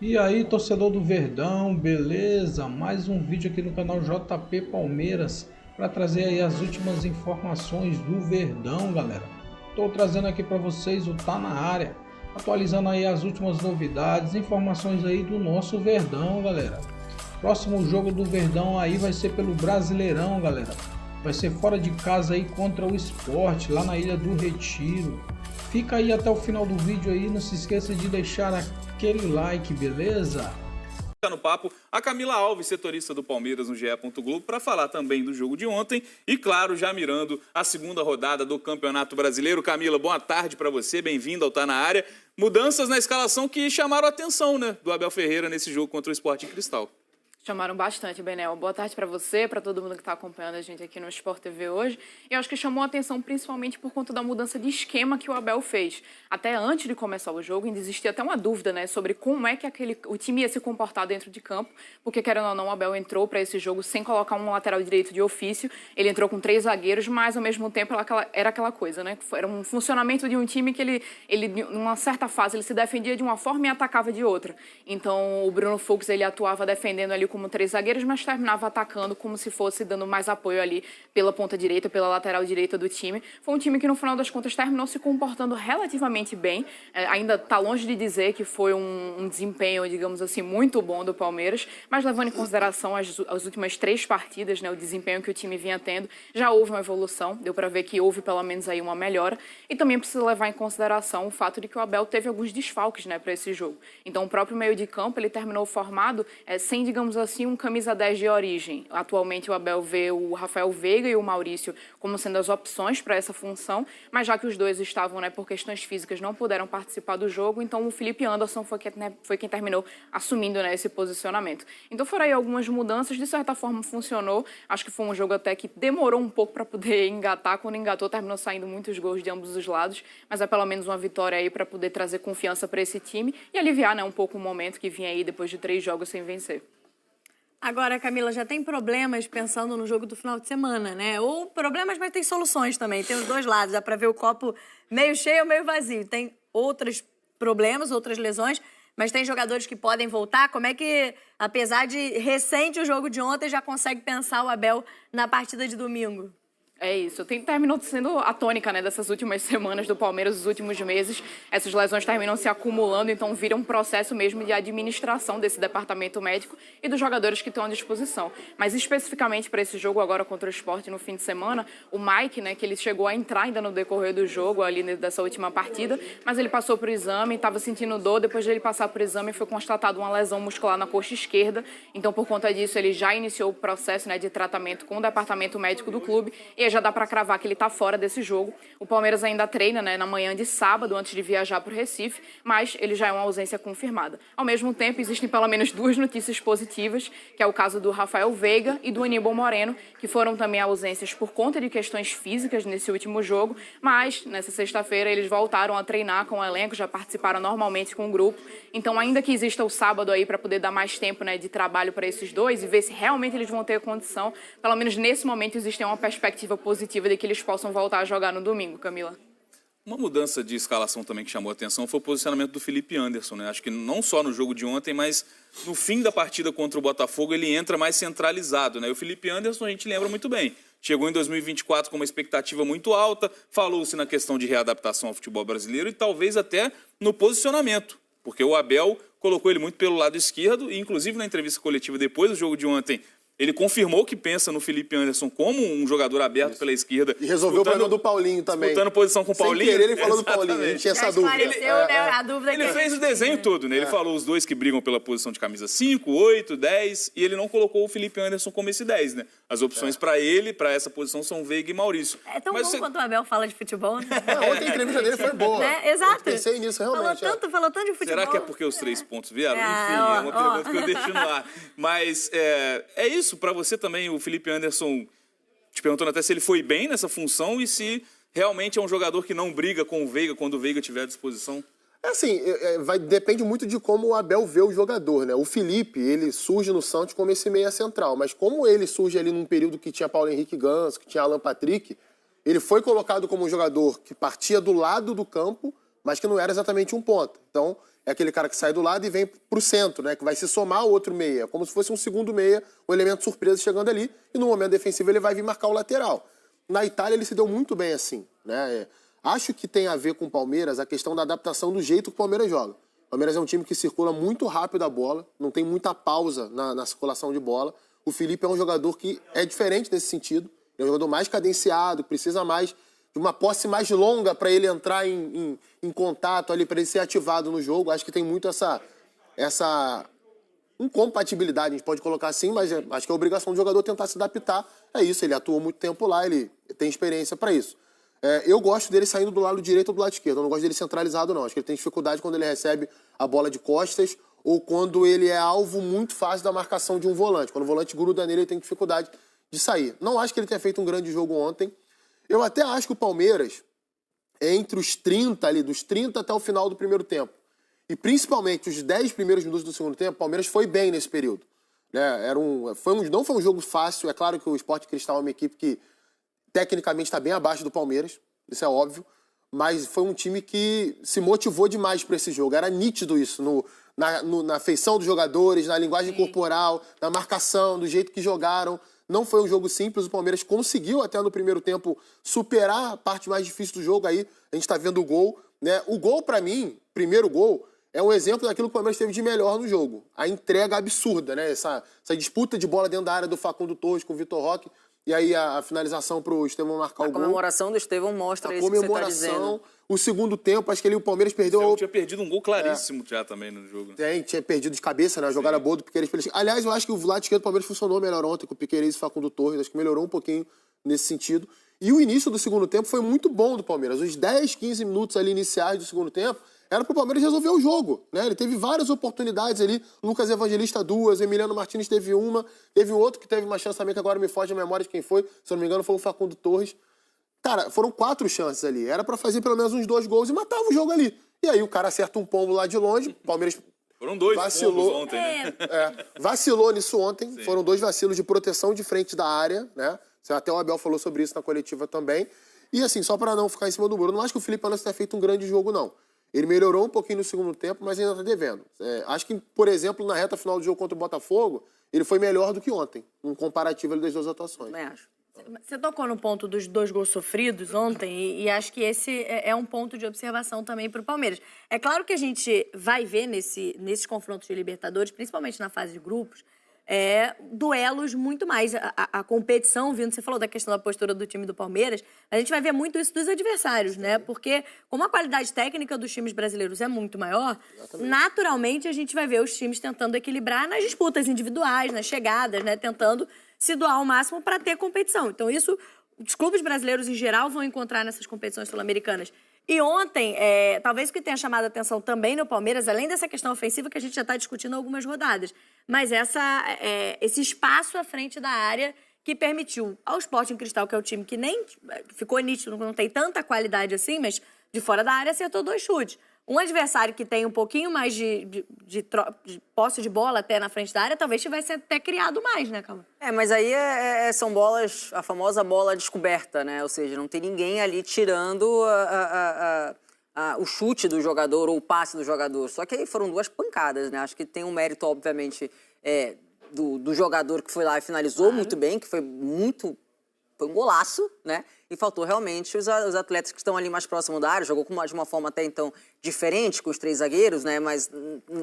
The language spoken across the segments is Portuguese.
E aí, torcedor do Verdão, beleza? Mais um vídeo aqui no canal JP Palmeiras para trazer aí as últimas informações do Verdão, galera. Estou trazendo aqui para vocês o Tá Na Área, atualizando aí as últimas novidades, informações aí do nosso Verdão, galera. Próximo jogo do Verdão aí vai ser pelo Brasileirão, galera. Vai ser fora de casa aí contra o Sport, lá na Ilha do Retiro. Fica aí até o final do vídeo aí, não se esqueça de deixar aquele like, beleza? No papo a Camila Alves, setorista do Palmeiras no GE. Globo, para falar também do jogo de ontem e, claro, já mirando a segunda rodada do Campeonato Brasileiro. Camila, boa tarde para você, bem-vindo ao Tá Na Área. Mudanças na escalação que chamaram a atenção, né, do Abel Ferreira nesse jogo contra o Sport Cristal. Chamaram bastante, Benel. Boa tarde para você, para todo mundo que está acompanhando a gente aqui no Sport TV hoje. E eu acho que chamou a atenção principalmente por conta da mudança de esquema que o Abel fez. Até antes de começar o jogo, ainda existia até uma dúvida, né, sobre como é que o time ia se comportar dentro de campo, porque, querendo ou não, o Abel entrou para esse jogo sem colocar um lateral direito de ofício. Ele entrou com 3 zagueiros, mas, ao mesmo tempo, era aquela coisa, né? Era um funcionamento de um time que ele, numa certa fase, ele se defendia de uma forma e atacava de outra. Então, o Bruno Fux, ele atuava defendendo ali como 3 zagueiros, mas terminava atacando como se fosse dando mais apoio ali pela ponta direita, pela lateral direita do time. Foi um time que, no final das contas, terminou se comportando relativamente bem. Ainda está longe de dizer que foi um desempenho, digamos assim, muito bom do Palmeiras, mas levando em consideração as últimas 3 partidas, né, o desempenho que o time vinha tendo, já houve uma evolução, deu para ver que houve pelo menos aí uma melhora. E também precisa levar em consideração o fato de que o Abel teve alguns desfalques, né, para esse jogo. Então, o próprio meio de campo, ele terminou formado sem, digamos assim, um camisa 10 de origem. Atualmente o Abel vê o Rafael Veiga e o Maurício como sendo as opções para essa função, mas já que os dois estavam, né, por questões físicas, não puderam participar do jogo, então o Felipe Anderson foi quem terminou assumindo, né, esse posicionamento. Então foram aí algumas mudanças, de certa forma funcionou. Acho que foi um jogo até que demorou um pouco para poder engatar. Quando engatou, terminou saindo muitos gols de ambos os lados, mas é pelo menos uma vitória aí para poder trazer confiança para esse time e aliviar, né, um pouco o momento que vinha aí depois de 3 jogos sem vencer. Agora, Camila, já tem problemas pensando no jogo do final de semana, né? Ou problemas, mas tem soluções também. Tem os dois lados, dá para ver o copo meio cheio ou meio vazio. Tem outros problemas, outras lesões, mas tem jogadores que podem voltar. Como é que, apesar de recente o jogo de ontem, já consegue pensar o Abel na partida de domingo? É isso. Terminou sendo a tônica, né, dessas últimas semanas do Palmeiras, os últimos meses. Essas lesões terminam se acumulando, então vira um processo mesmo de administração desse departamento médico e dos jogadores que estão à disposição. Mas especificamente para esse jogo agora contra o Sport no fim de semana, o Mike, né, que ele chegou a entrar ainda no decorrer do jogo, ali dessa última partida, mas ele passou por exame, estava sentindo dor. Depois de ele passar por exame, foi constatado uma lesão muscular na coxa esquerda. Então, por conta disso, ele já iniciou o processo, né, de tratamento com o departamento médico do clube e já dá para cravar que ele está fora desse jogo. O Palmeiras ainda treina, né, na manhã de sábado, antes de viajar para o Recife, mas ele já é uma ausência confirmada. Ao mesmo tempo, existem pelo menos 2 notícias positivas, que é o caso do Rafael Veiga e do Aníbal Moreno, que foram também ausências por conta de questões físicas nesse último jogo, mas nessa sexta-feira eles voltaram a treinar com o elenco, já participaram normalmente com o grupo. Então, ainda que exista o sábado aí para poder dar mais tempo, né, de trabalho para esses dois e ver se realmente eles vão ter condição, pelo menos nesse momento existe uma perspectiva positiva de que eles possam voltar a jogar no domingo, Camila. Uma mudança de escalação também que chamou a atenção foi o posicionamento do Felipe Anderson, né? Acho que não só no jogo de ontem, mas no fim da partida contra o Botafogo ele entra mais centralizado, né? E o Felipe Anderson a gente lembra muito bem. Chegou em 2024 com uma expectativa muito alta, falou-se na questão de readaptação ao futebol brasileiro e talvez até no posicionamento, porque o Abel colocou ele muito pelo lado esquerdo e inclusive na entrevista coletiva depois do jogo de ontem, ele confirmou que pensa no Felipe Anderson como um jogador aberto pela esquerda. E resolveu o problema do Paulinho também. Disputando posição com o Paulinho. Sem querer, ele falou do Paulinho. A gente tinha essa dúvida. A dúvida Ele fez o desenho todo, né? Ele falou os dois que brigam pela posição de camisa 5, 8, 10, e ele não colocou o Felipe Anderson como esse 10, né? As opções para ele, para essa posição, são Veiga e Maurício. É tão bom quanto o Abel fala de futebol, né? Ontem a entrevista dele foi boa. Né? Exato. Eu pensei nisso, realmente. Falou tanto de futebol. Será que é porque os 3 pontos vieram? Enfim, é uma pergunta que eu deixo no ar. Mas é isso, para você também, o Felipe Anderson, te perguntando até se ele foi bem nessa função e se realmente é um jogador que não briga com o Veiga quando o Veiga estiver à disposição. É assim, depende muito de como o Abel vê o jogador, né? O Felipe, ele surge no Santos como esse meia central, mas como ele surge ali num período que tinha Paulo Henrique Ganso, que tinha Alan Patrick, ele foi colocado como um jogador que partia do lado do campo, mas que não era exatamente um ponta. Então, é aquele cara que sai do lado e vem pro centro, né? Que vai se somar ao outro meia. É como se fosse um segundo meia, um elemento surpresa chegando ali, e no momento defensivo ele vai vir marcar o lateral. Na Itália ele se deu muito bem assim, né? Acho que tem a ver com o Palmeiras a questão da adaptação do jeito que o Palmeiras joga. O Palmeiras é um time que circula muito rápido a bola, não tem muita pausa na circulação de bola. O Felipe é um jogador que é diferente nesse sentido. É um jogador mais cadenciado, precisa mais de uma posse mais longa para ele entrar em contato ali, para ele ser ativado no jogo. Acho que tem muito essa incompatibilidade, a gente pode colocar assim, mas acho que é a obrigação do jogador tentar se adaptar. É isso, ele atuou muito tempo lá, ele tem experiência para isso. Eu gosto dele saindo do lado direito ou do lado esquerdo. Eu não gosto dele centralizado, não. Acho que ele tem dificuldade quando ele recebe a bola de costas ou quando ele é alvo muito fácil da marcação de um volante. Quando o volante gruda nele, ele tem dificuldade de sair. Não acho que ele tenha feito um grande jogo ontem. Eu até acho que o Palmeiras, entre os 30 ali, dos 30 até o final do primeiro tempo, e principalmente os 10 primeiros minutos do segundo tempo, o Palmeiras foi bem nesse período. Né? Não foi um jogo fácil. É claro que o Sport Cristal é uma equipe que tecnicamente está bem abaixo do Palmeiras, isso é óbvio, mas foi um time que se motivou demais para esse jogo. Era nítido isso, na feição dos jogadores, na linguagem corporal, na marcação, do jeito que jogaram. Não foi um jogo simples, o Palmeiras conseguiu até no primeiro tempo superar a parte mais difícil do jogo. Aí a gente está vendo o gol. Né? O gol, para mim, primeiro gol, é um exemplo daquilo que o Palmeiras teve de melhor no jogo. A entrega absurda, né? Essa disputa de bola dentro da área do Facundo Torres com o Vitor Roque. E aí a finalização para o Estevão marcar o gol. A comemoração do Estevão mostra isso que você está dizendo. O segundo tempo, acho que ali o Palmeiras perdeu... Eu tinha perdido um gol claríssimo já também no jogo. Tinha perdido de cabeça, né? A jogada boa do Piquerez. Aliás, eu acho que o lado esquerdo do Palmeiras funcionou melhor ontem com o Piquerez e o Facundo Torres. Acho que melhorou um pouquinho nesse sentido. E o início do segundo tempo foi muito bom do Palmeiras. Os 10, 15 minutos ali iniciais do segundo tempo era para o Palmeiras resolver o jogo, né? Ele teve várias oportunidades ali. Lucas Evangelista 2, Emiliano Martins teve uma. Teve um outro que teve uma chance também, que agora me foge a memória de quem foi. Se eu não me engano, foi o Facundo Torres. Cara, foram 4 chances ali. Era pra fazer pelo menos uns 2 gols e matava o jogo ali. E aí o cara acerta um pombo lá de longe. O Palmeiras foram 2 vacilou pombos ontem, né? Vacilou nisso ontem. Sim. Foram 2 vacilos de proteção de frente da área, né? Até o Abel falou sobre isso na coletiva também. E assim, só pra não ficar em cima do muro, eu não acho que o Felipe Anderson tenha feito um grande jogo, não. Ele melhorou um pouquinho no segundo tempo, mas ainda tá devendo. Acho que, por exemplo, na reta final do jogo contra o Botafogo, ele foi melhor do que ontem. Um comparativo ali das 2 atuações. Também acho. Você tocou no ponto dos 2 gols sofridos ontem e acho que esse é um ponto de observação também para o Palmeiras. É claro que a gente vai ver nesses confrontos de Libertadores, principalmente na fase de grupos, duelos muito mais. A competição, vindo, você falou da questão da postura do time do Palmeiras, a gente vai ver muito isso dos adversários, né? Porque como a qualidade técnica dos times brasileiros é muito maior, naturalmente a gente vai ver os times tentando equilibrar nas disputas individuais, nas chegadas, né? Tentando se doar ao máximo para ter competição. Então isso, os clubes brasileiros em geral vão encontrar nessas competições sul-americanas. E ontem, talvez o que tenha chamado a atenção também no Palmeiras, além dessa questão ofensiva que a gente já está discutindo há algumas rodadas, mas esse espaço à frente da área que permitiu ao Sporting Cristal, que é o time que nem ficou nítido, não tem tanta qualidade assim, mas de fora da área acertou 2 chutes. Um adversário que tem um pouquinho mais de posse de bola até na frente da área, talvez tivesse até criado mais, né, Calma? Mas aí são bolas, a famosa bola descoberta, né? Ou seja, não tem ninguém ali tirando o chute do jogador ou o passe do jogador. Só que aí foram 2 pancadas, né? Acho que tem um mérito, obviamente, do jogador que foi lá e finalizou muito bem, que foi um golaço, né? E faltou realmente os atletas que estão ali mais próximo da área. Jogou de uma forma até então diferente com os 3 zagueiros, né? Mas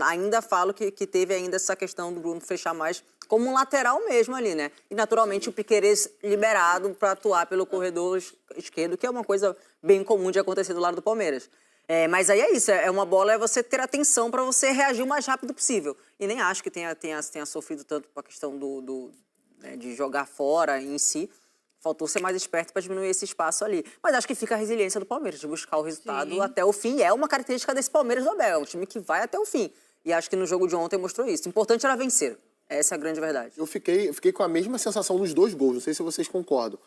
ainda falo que teve ainda essa questão do Bruno fechar mais como um lateral mesmo ali, né? E naturalmente o Piquerez liberado para atuar pelo corredor esquerdo, que é uma coisa bem comum de acontecer do lado do Palmeiras. Mas aí é isso, uma bola, você ter atenção para você reagir o mais rápido possível. E nem acho que tenha sofrido tanto com a questão de jogar fora em si. Faltou ser mais esperto para diminuir esse espaço ali. Mas acho que fica a resiliência do Palmeiras, de buscar o resultado até o fim. É uma característica desse Palmeiras do Abel, é um time que vai até o fim. E acho que no jogo de ontem mostrou isso. O importante era vencer. Essa é a grande verdade. Eu fiquei com a mesma sensação nos 2 gols, não sei se vocês concordam.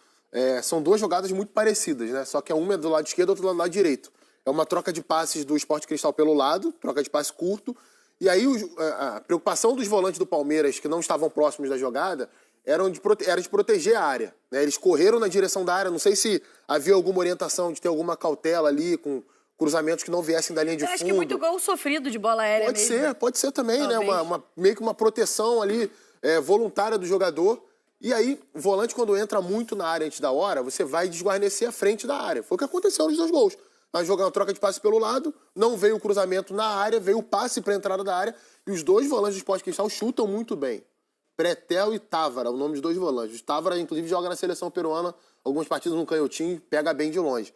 São 2 jogadas muito parecidas, né? Só que uma é do lado esquerdo e outra do lado direito. É uma troca de passes do Sport Cristal pelo lado, troca de passe curto. E aí a preocupação dos volantes do Palmeiras, que não estavam próximos da jogada, era de proteger a área. Né? Eles correram na direção da área, não sei se havia alguma orientação de ter alguma cautela ali com cruzamentos que não viessem da linha de fundo. Acho que muito gol sofrido de bola aérea mesmo. Pode ser também, talvez, né? Meio que uma proteção ali voluntária do jogador. E aí, o volante, quando entra muito na área antes da hora, você vai desguarnecer a frente da área. Foi o que aconteceu nos 2 gols. Vai jogar uma troca de passe pelo lado, não veio o cruzamento na área, veio o passe para a entrada da área. E os 2 volantes do Sport Cristal chutam muito bem. Pretel e Távara, o nome dos 2 volantes. O Távara, inclusive, joga na seleção peruana, algumas partidas no canhotinho, pega bem de longe.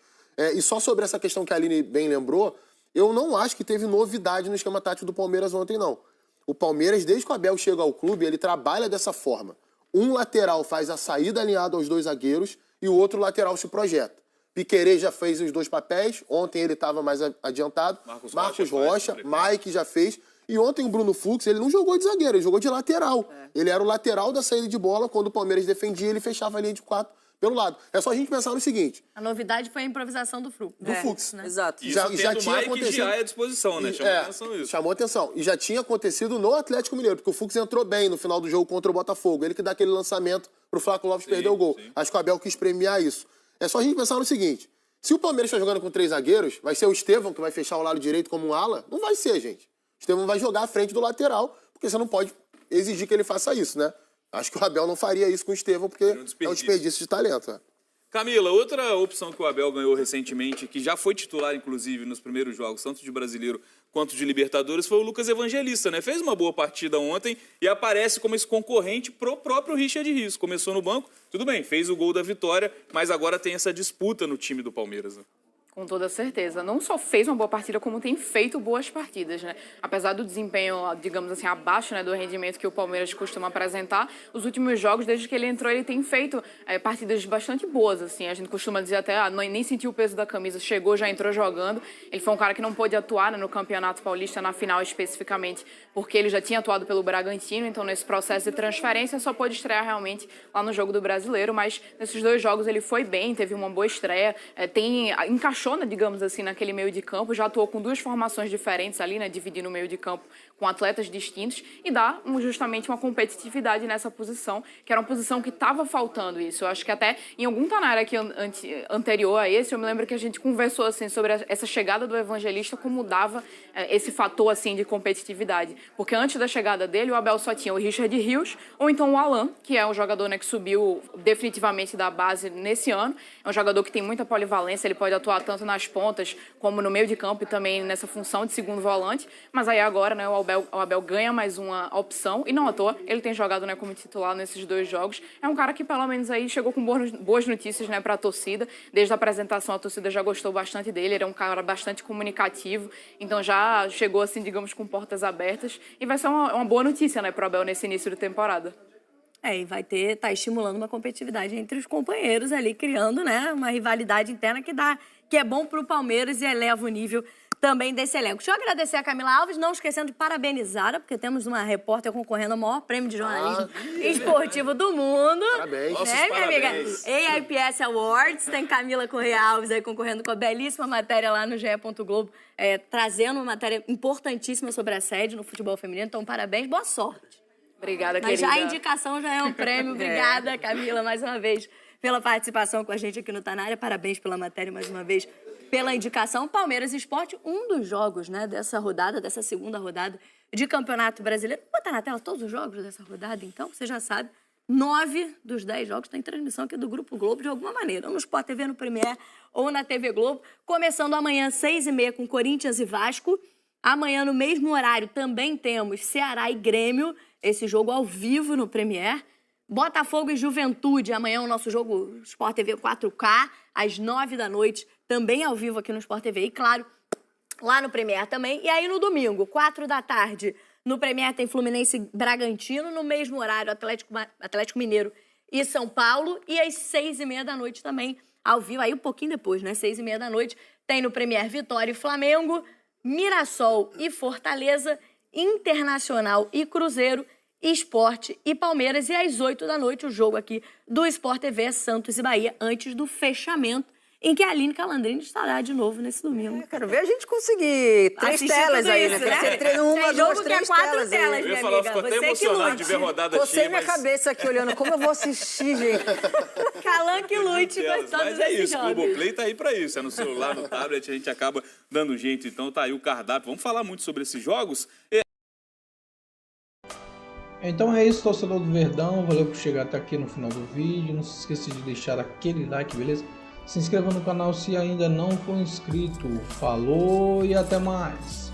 E só sobre essa questão que a Aline bem lembrou, eu não acho que teve novidade no esquema tático do Palmeiras ontem, não. O Palmeiras, desde que o Abel chega ao clube, ele trabalha dessa forma. Um lateral faz a saída alinhada aos 2 zagueiros e o outro lateral se projeta. Piquerez já fez os 2 papéis, ontem ele estava mais adiantado. Marcos Rocha, Mike já fez. E ontem o Bruno Fux, ele não jogou de zagueiro, ele jogou de lateral. Ele era o lateral da saída de bola, quando o Palmeiras defendia, ele fechava a linha de 4 pelo lado. É só a gente pensar no seguinte... A novidade foi a improvisação do Fux. Né? Exato. Isso já tinha acontecido. Já é à disposição, né? Chamou atenção isso. Chamou atenção. E já tinha acontecido no Atlético Mineiro, porque o Fux entrou bem no final do jogo contra o Botafogo. Ele que dá aquele lançamento pro Flávio Lopes perder o gol. Sim. Acho que o Abel quis premiar isso. É só a gente pensar no seguinte... Se o Palmeiras está jogando com 3 zagueiros, vai ser o Estevão que vai fechar o lado direito como um ala? Não vai ser, gente. O Estevão vai jogar à frente do lateral, porque você não pode exigir que ele faça isso, né? Acho que o Abel não faria isso com o Estevão, porque é um desperdício de talento. Né? Camila, outra opção que o Abel ganhou recentemente, que já foi titular, inclusive, nos primeiros jogos, tanto de Brasileiro quanto de Libertadores, foi o Lucas Evangelista, né? Fez uma boa partida ontem e aparece como esse concorrente pro próprio Richard Rios. Começou no banco, tudo bem, fez o gol da vitória, mas agora tem essa disputa no time do Palmeiras, né? Com toda certeza. Não só fez uma boa partida, como tem feito boas partidas, né? Apesar do desempenho, digamos assim, abaixo, né, do rendimento que o Palmeiras costuma apresentar, os últimos jogos, desde que ele entrou, ele tem feito partidas bastante boas, assim. A gente costuma dizer até, nem sentiu o peso da camisa, chegou, já entrou jogando. Ele foi um cara que não pôde atuar, né, no Campeonato Paulista, na final especificamente, porque ele já tinha atuado pelo Bragantino, então nesse processo de transferência só pôde estrear realmente lá no jogo do Brasileiro, mas nesses 2 jogos ele foi bem, teve uma boa estreia, encaixou, né, digamos assim, naquele meio de campo, já atuou com 2 formações diferentes ali, né, dividindo o meio de campo com atletas distintos e dá justamente uma competitividade nessa posição, que era uma posição que estava faltando isso. Eu acho que até em algum tanário aqui anterior a esse, eu me lembro que a gente conversou assim sobre essa chegada do Evangelista, como dava esse fator assim de competitividade. Porque antes da chegada dele, o Abel só tinha o Richard Rios ou então o Alan, que é um jogador, né, que subiu definitivamente da base nesse ano. É um jogador que tem muita polivalência, ele pode atuar tanto nas pontas como no meio de campo e também nessa função de segundo volante. Mas aí agora, né, o Abel ganha mais uma opção e não à toa, ele tem jogado, né, como titular nesses 2 jogos. É um cara que pelo menos aí chegou com boas notícias, né, para a torcida. Desde a apresentação a torcida já gostou bastante dele, ele é um cara bastante comunicativo, então já chegou assim, digamos, com portas abertas e vai ser uma boa notícia, né, para o Abel nesse início de temporada. E vai tá estimulando uma competitividade entre os companheiros ali, criando, né, uma rivalidade interna que é bom para o Palmeiras e eleva o nível também desse elenco. Deixa eu agradecer a Camila Alves, não esquecendo de parabenizá-la, porque temos uma repórter concorrendo ao maior prêmio de jornalismo esportivo do mundo. Parabéns. Né, minha amiga? AIPS Awards, tem Camila Correia Alves aí concorrendo com a belíssima matéria lá no GE. Globo, trazendo uma matéria importantíssima sobre a assédio no futebol feminino. Então, parabéns, boa sorte. Obrigada, mas querida. Já a indicação já é um prêmio. Obrigada, Camila, mais uma vez, pela participação com a gente aqui no Tá Na Área. Parabéns pela matéria, mais uma vez, pela indicação. Palmeiras Sport, um dos jogos, né, dessa rodada, dessa segunda rodada de Campeonato Brasileiro. Vou botar na tela todos os jogos dessa rodada, então, você já sabe. 9 dos 10 jogos têm transmissão aqui do Grupo Globo, de alguma maneira. Ou no Sport TV, no Premier, ou na TV Globo. Começando amanhã, 6h30, com Corinthians e Vasco. Amanhã, no mesmo horário, também temos Ceará e Grêmio. Esse jogo ao vivo no Premier. Botafogo e Juventude. Amanhã o nosso jogo Sport TV 4K, às 9 da noite. Também ao vivo aqui no Sport TV. E, claro, lá no Premier também. E aí, no domingo, 4 da tarde, no Premier tem Fluminense e Bragantino. No mesmo horário, Atlético Mineiro e São Paulo. E às 6h30 da noite também, ao vivo. Aí um pouquinho depois, né? 6h30 da noite, tem no Premier Vitória e Flamengo, Mirassol e Fortaleza, Internacional e Cruzeiro, Sport e Palmeiras. E às 8 da noite, o jogo aqui do Sport TV é Santos e Bahia, antes do fechamento. em que a Aline Calandrini estará de novo nesse domingo. Quero ver a gente conseguir 3 Assistir telas tudo aí, isso, né? né? Tem que ser uma, Tem duas, jogo que é 3 4 telas. telas, Aí. Eu ia minha falar, eu amiga. fico até Você que emocionado lute. de ver rodada Cocei cheia, minha mas... cabeça aqui olhando como eu vou assistir, gente. Calan que lute Delas. gostando Mas é desse isso, o jogo. Globoplay tá aí pra isso. É no celular, no tablet, a gente acaba dando jeito. Então tá aí o cardápio. Vamos falar muito sobre esses jogos. Então é isso, torcedor do Verdão. Valeu por chegar até aqui no final do vídeo. Não se esqueça de deixar aquele like, beleza? Se inscreva no canal se ainda não for inscrito. Falou e até mais!